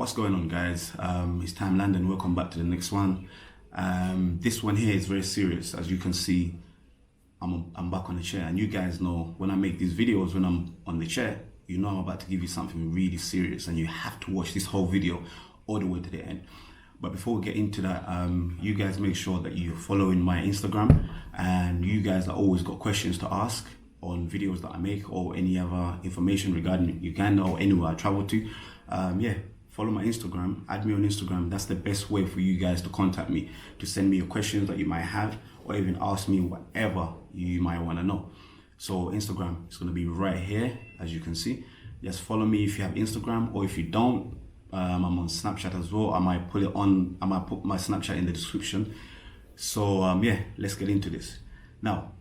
What's going on, guys? It's Tyme London. Welcome back to the next one. This one here is very serious. As you can see, I'm back on the chair, and you guys know when I make these videos, when I'm on the chair, you know I'm about to give you something really serious, and you have to watch this whole video all the way to the end. But before we get into that, you guys make sure that you're following my Instagram, and you guys that always got questions to ask on videos that I make or any other information regarding Uganda or anywhere I travel to. Follow my Instagram, add me on Instagram. That's the best way for you guys to contact me, to send me your questions that you might have, or even ask me whatever you might want to know. So Instagram is going to be right here, as you can see. Just follow me if you have Instagram, or if you don't, I'm on Snapchat as well. I might put my Snapchat in the description. So let's get into this. Now,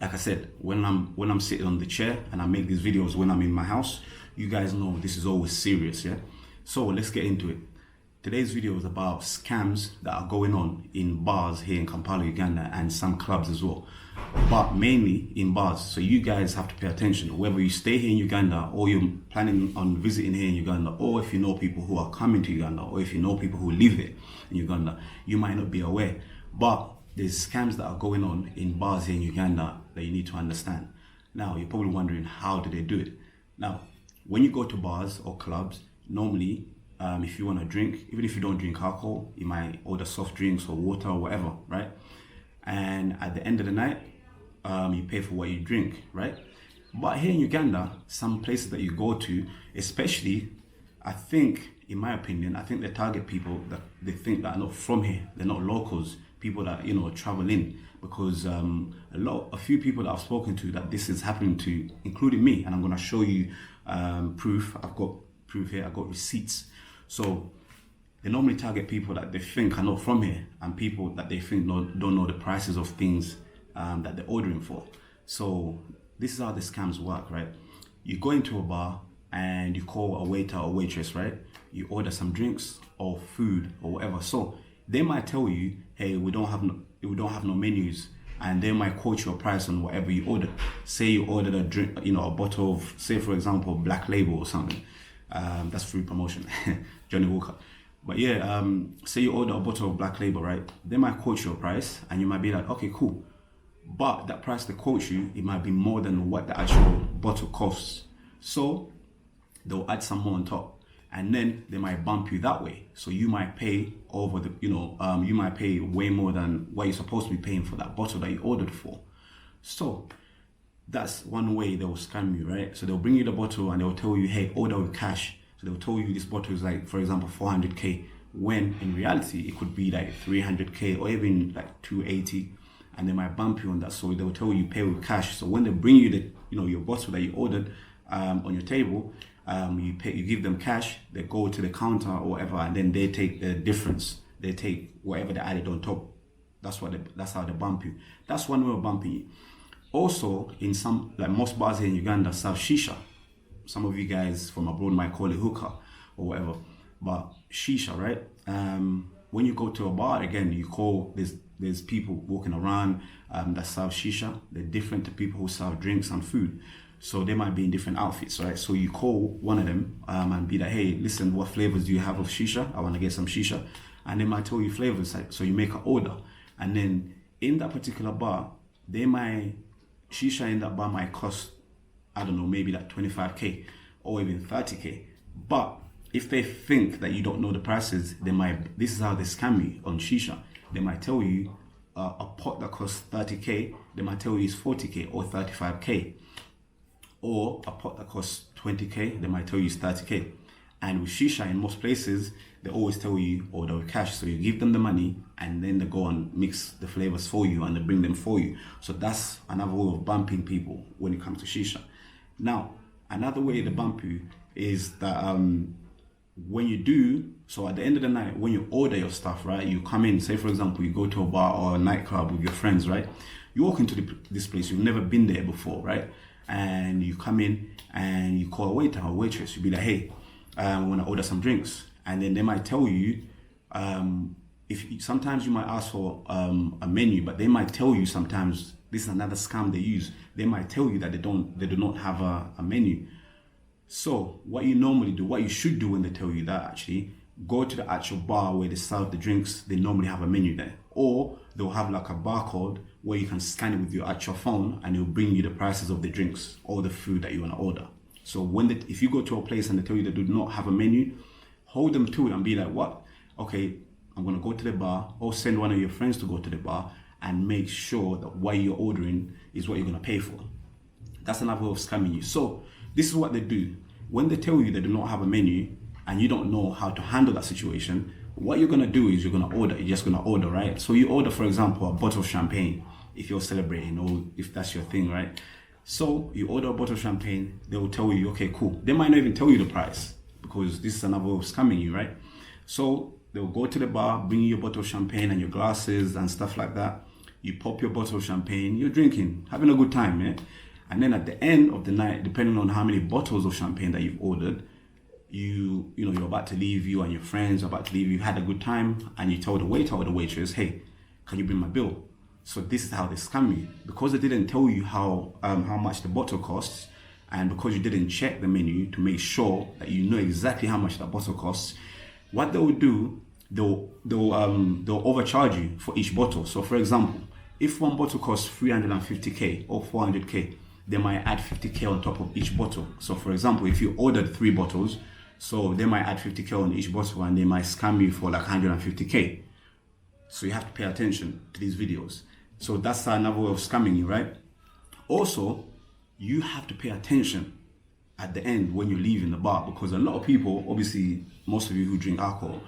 like I said, when I'm sitting on the chair and I make these videos when I'm in my house, you guys know this is always serious, yeah? So let's get into it. Today's video is about scams that are going on in bars here in Kampala, Uganda, and some clubs as well, but mainly in bars. So you guys have to pay attention, whether you stay here in Uganda or you're planning on visiting here in Uganda, or if you know people who are coming to Uganda, or if you know people who live here in Uganda, you might not be aware, but there's scams that are going on in bars here in Uganda that you need to understand. Now, you're probably wondering, how do they do it? Now, when you go to bars or clubs, normally, if you want to drink, even if you don't drink alcohol, you might order soft drinks or water or whatever, right? And at the end of the night, you pay for what you drink, right? But here in Uganda, some places that you go to, especially, I think, in my opinion, I think they target people that they think that are not from here. They're not locals, people that, travel in. Because a few people that I've spoken to that this is happening to, including me, and I'm going to show you proof. I've got proof here, I've got receipts. So they normally target people that they think are not from here, and people that they think don't know the prices of things that they're ordering for. So this is how the scams work, right? You go into a bar and you call a waiter or waitress, right? You order some drinks or food or whatever. So they might tell you, hey, we don't have no menus, and they might quote you a price on whatever you ordered. Say you ordered a drink, a bottle of, say for example, Black Label or something. That's free promotion, Johnny Walker. But yeah, say you order a bottle of Black Label, right? They might quote you a price, and you might be like, okay, cool. But that price they quote you, it might be more than what the actual bottle costs. So they'll add some more on top, and then they might bump you that way. So you might pay over the, you might pay way more than what you're supposed to be paying for that bottle that you ordered for. So that's one way they will scam you, right? So they'll bring you the bottle and they'll tell you, hey, order with cash. So they'll tell you this bottle is like, for example, 400k, when in reality it could be like 300k or even like 280, and they might bump you on that. So they'll tell you pay with cash. So when they bring you the, your bottle that you ordered on your table, you give them cash. They go to the counter or whatever, and then they take the difference. They take whatever they added on top. That's how they bump you. That's one way of bumping you. Also, in some, like most bars here in Uganda, serve shisha. Some of you guys from abroad might call it hookah or whatever, but shisha, right? When you go to a bar, again, you call, there's people walking around that serve shisha. They're different to people who serve drinks and food. So they might be in different outfits, right? So you call one of them and be like, hey, listen, what flavors do you have of shisha? I want to get some shisha. And they might tell you flavors, so you make an order. And then in that particular bar, shisha in that bar might cost, I don't know, maybe like 25k or even 30k. But if they think that you don't know the prices, this is how they scam you on shisha. They might tell you a pot that costs 30k, they might tell you it's 40k or 35k. Or a pot that costs 20k, they might tell you it's 30k. And with shisha, in most places, they always tell you order with cash. So you give them the money, and then they go and mix the flavors for you, and they bring them for you. So that's another way of bumping people when it comes to shisha. Now, another way to bump you is that when you do, so at the end of the night, when you order your stuff, right, you come in, say for example, you go to a bar or a nightclub with your friends, right? You walk into this place, you've never been there before, right? And you come in and you call a waiter or waitress. You be like, hey, I want to order some drinks. And then they might tell you, sometimes you might ask for a menu, but they might tell you sometimes, this is another scam they use. They might tell you that they do not have a menu. So what you normally do, what you should do when they tell you that, actually, go to the actual bar where they serve the drinks. They normally have a menu there, or they'll have like a barcode where you can scan it with your actual phone and it'll bring you the prices of the drinks or the food that you want to order. So if you go to a place and they tell you they do not have a menu, hold them to it and be like, what? Okay, I'm going to go to the bar, or send one of your friends to go to the bar and make sure that what you're ordering is what you're going to pay for. That's another way of scamming you. So this is what they do. When they tell you they do not have a menu and you don't know how to handle that situation, what you're going to do is you're going to order. You're just going to order, right? So you order, for example, a bottle of champagne if you're celebrating or if that's your thing, right? So you order a bottle of champagne, they will tell you, okay, cool. They might not even tell you the price because this is another way of scamming you, right? So they'll go to the bar, bring you your bottle of champagne and your glasses and stuff like that. You pop your bottle of champagne, you're drinking, having a good time, yeah? And then at the end of the night, depending on how many bottles of champagne that you've ordered, you're about to leave, you and your friends are about to leave, you've had a good time, and you tell the waiter or the waitress, hey, can you bring my bill? So this is how they scam you. Because they didn't tell you how much the bottle costs, and because you didn't check the menu to make sure that you know exactly how much that bottle costs, what they will do, they'll overcharge you for each bottle. So for example, if one bottle costs 350k or 400k, they might add 50k on top of each bottle. So for example, if you ordered 3 bottles, so they might add 50k on each bottle and they might scam you for like 150k. So you have to pay attention to these videos. So that's another way of scamming you, right? Also, you have to pay attention at the end when you're leaving the bar, because a lot of people, obviously most of you who drink alcohol,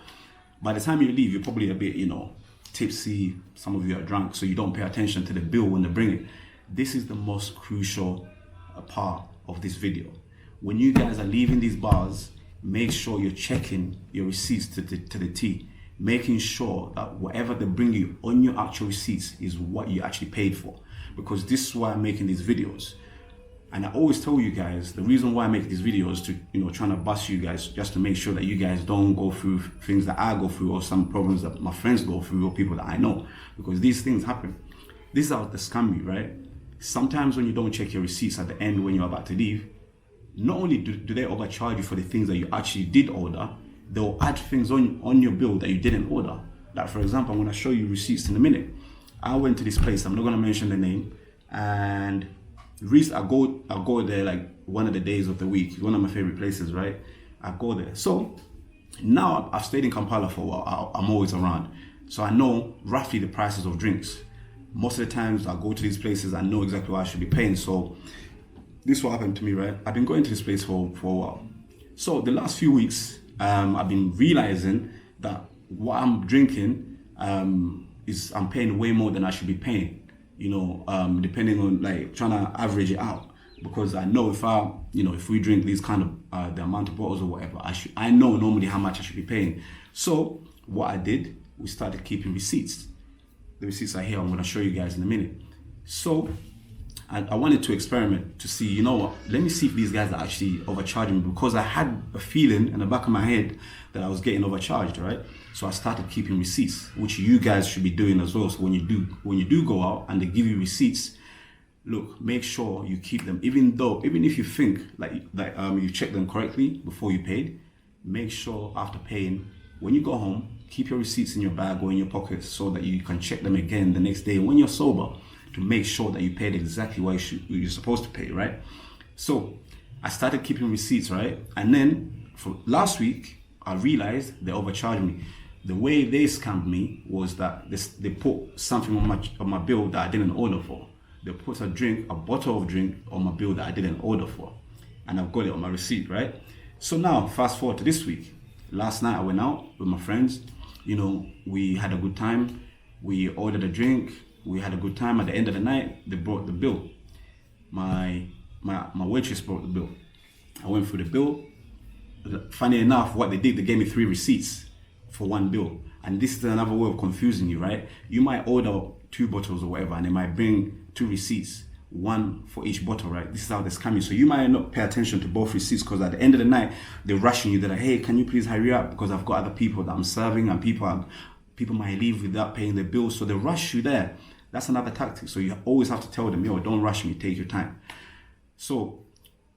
by the time you leave, you're probably a bit, tipsy, some of you are drunk, so you don't pay attention to the bill when they bring it. This is the most crucial part of this video. When you guys are leaving these bars, make sure you're checking your receipts to the T, making sure that whatever they bring you on your actual receipts is what you actually paid for. Because this is why I'm making these videos. And I always tell you guys, the reason why I make these videos to, trying to bust you guys, just to make sure that you guys don't go through things that I go through or some problems that my friends go through or people that I know, because these things happen. This is how they scam you, right? Sometimes when you don't check your receipts at the end when you're about to leave, not only do they overcharge you for the things that you actually did order, they'll add things on your bill that you didn't order. Like for example, I'm going to show you receipts in a minute. I went to this place, I'm not going to mention the name, and I go there like one of the days of the week. It's one of my favorite places, right? I go there. So now I've stayed in Kampala for a while. I'm always around. So I know roughly the prices of drinks. Most of the times I go to these places, I know exactly what I should be paying. So this is what happened to me, right? I've been going to this place for a while. So the last few weeks, I've been realizing that what I'm drinking is I'm paying way more than I should be paying. Depending on like trying to average it out, because I know if we drink these kind of the amount of bottles or whatever, I know normally how much I should be paying. So what I did, we started keeping receipts. The receipts are here. I'm going to show you guys in a minute. So I wanted to experiment to see, let me see if these guys are actually overcharging me, because I had a feeling in the back of my head that I was getting overcharged, right? So I started keeping receipts, which you guys should be doing as well. So when you do go out and they give you receipts, look, make sure you keep them. Even if you think that you check them correctly before you paid, make sure after paying, when you go home, keep your receipts in your bag or in your pockets so that you can check them again the next day when you're sober, to make sure that you paid exactly what you're supposed to pay, right? So I started keeping receipts, right? And then for last week, I realized they overcharged me. The way they scammed me was that they put something on my bill that I didn't order for. They put a bottle of drink on my bill that I didn't order for. And I've got it on my receipt, right? So now, fast forward to this week. Last night I went out with my friends. We had a good time. We ordered a drink. We had a good time. At the end of the night, they brought the bill. My waitress brought the bill. I went through the bill. Funny enough, what they did, they gave me 3 receipts for one bill. And this is another way of confusing you, right? You might order 2 bottles or whatever, and they might bring 2 receipts, 1 for each bottle, right? This is how they scam you. So you might not pay attention to both receipts, because at the end of the night, they're rushing you. They're like, hey, can you please hurry up? Because I've got other people that I'm serving, and people might leave without paying their bills. So they rush you there. That's another tactic. So you always have to tell them, yo, don't rush me, take your time. So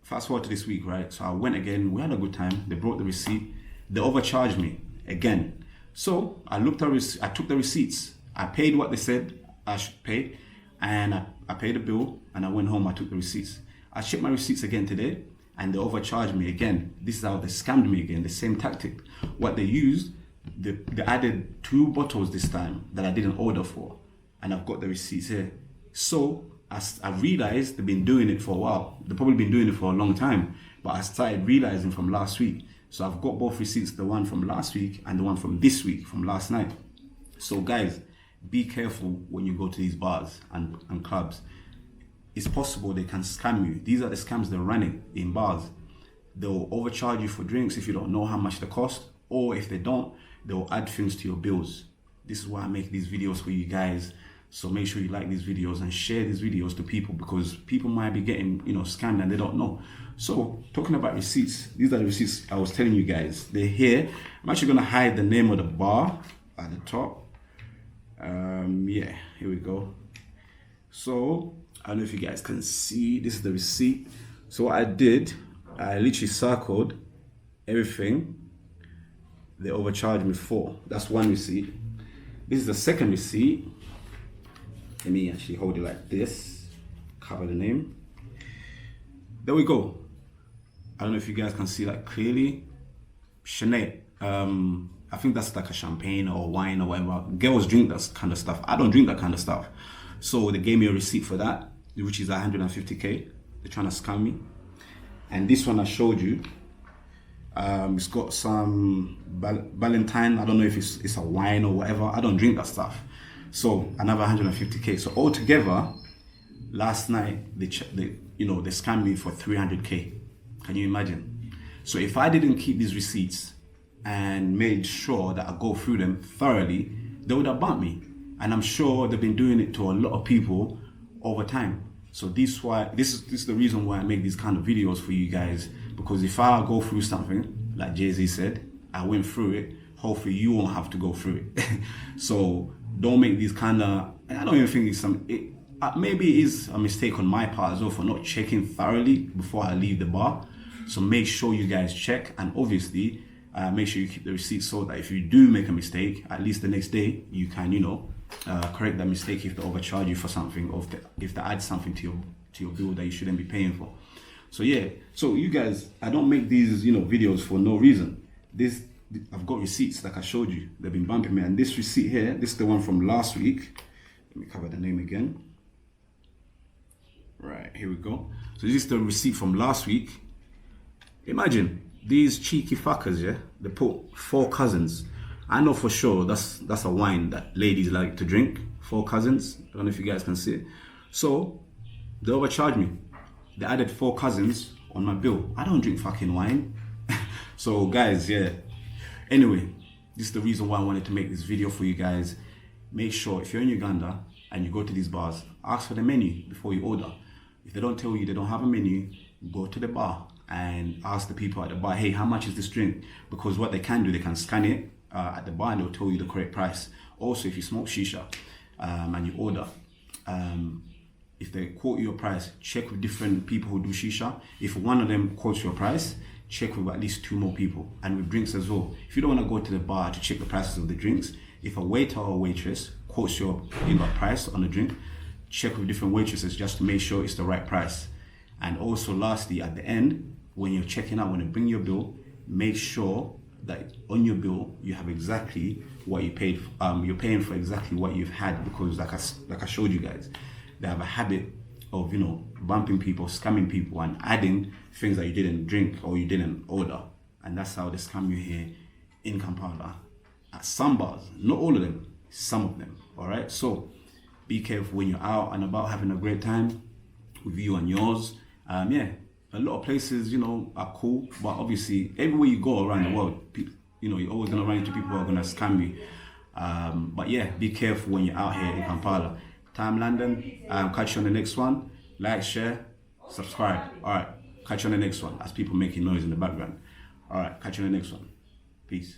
fast forward to this week, right? So I went again. We had a good time. They brought the receipt. They overcharged me again. So I I took the receipts. I paid what they said I should pay, and I paid the bill, and I went home. I took the receipts. I checked my receipts again today, and they overcharged me again. This is how they scammed me again. The same tactic. What they used, they added 2 bottles this time that I didn't order for, and I've got the receipts here. So I realized they've been doing it for a while. They've probably been doing it for a long time, but I started realizing from last week. So I've got both receipts, the one from last week and the one from this week, from last night. So guys, be careful when you go to these bars and clubs. It's possible they can scam you. These are the scams they're running in bars. They'll overcharge you for drinks if you don't know how much they cost, or if they don't, they'll add things to your bills. This is why I make these videos for you guys. So make sure you like these videos and share these videos to people, because people might be getting, scammed and they don't know. So talking about receipts, these are the receipts I was telling you guys. They're here. I'm actually gonna hide the name of the bar at the top. Yeah, here we go. So I don't know if you guys can see, this is the receipt. So what I did, I literally circled everything they overcharged me for. That's one receipt. This is the second receipt. Let me actually hold it like this, cover the name. There we go. I don't know if you guys can see that clearly. Sinead. I think that's like a champagne or wine or whatever. Girls drink that kind of stuff. I don't drink that kind of stuff. So they gave me a receipt for that, which is 150k. They're trying to scam me. And this one I showed you, it's got some Valentine. I don't know if it's a wine or whatever. I don't drink that stuff. So another 150k. So altogether, last night they scammed me for 300k. Can you imagine? So if I didn't keep these receipts and made sure that I go through them thoroughly, they would have bumped me. And I'm sure they've been doing it to a lot of people over time. So this is the reason why I make these kind of videos for you guys, because if I go through something, like Jay-Z said, I went through it, hopefully you won't have to go through it. So don't make these kind of, I don't even think it's maybe it is a mistake on my part as well for not checking thoroughly before I leave the bar. So make sure you guys check, and obviously make sure you keep the receipt so that if you do make a mistake, at least the next day you can, correct that mistake if they overcharge you for something, or if they add something to your bill that you shouldn't be paying for. So yeah, so you guys, I don't make these videos for no reason. I've got receipts like I showed you. They've been bumping me, and this receipt here, this is the one from last week. Let me cover the name again. Right, here we go. So this is the receipt from last week. Imagine these cheeky fuckers, yeah? They put 4 cousins. I know for sure that's a wine that ladies like to drink. 4 cousins. I don't know if you guys can see it. So they overcharged me. They added 4 cousins on my bill. I don't drink fucking wine. So guys, yeah. Anyway, this is the reason why I wanted to make this video for you guys. Make sure if you're in Uganda and you go to these bars, ask for the menu before you order. If they don't tell you they don't have a menu, go to the bar and ask the people at the bar, hey, how much is this drink? Because what they can do, they can scan it at the bar and they'll tell you the correct price. Also, if you smoke shisha and you order, if they quote you a price, check with different people who do shisha. If one of them quotes your price, check with at least 2 more people, and with drinks as well. If you don't want to go to the bar to check the prices of the drinks, if a waiter or waitress quotes your price on the drink, check with different waitresses just to make sure it's the right price. And also lastly, at the end, when you're checking out, when you bring your bill, make sure that on your bill you have exactly what you paid. You're paying for exactly what you've had, because like I showed you guys, they have a habit of bumping people, scamming people, and adding things that you didn't drink or you didn't order. And that's how they scam you here in Kampala at some bars. Not all of them, some of them. All right, so be careful when you're out and about having a great time with you and yours. Yeah, a lot of places are cool, but obviously everywhere you go around the world, you're always gonna run into people who are gonna scam you. But yeah, be careful when you're out here in Kampala. Tyme London. Catch you on the next one. Like, share, subscribe. All right, catch you on the next one. As people making noise in the background. All right, catch you on the next one. Peace.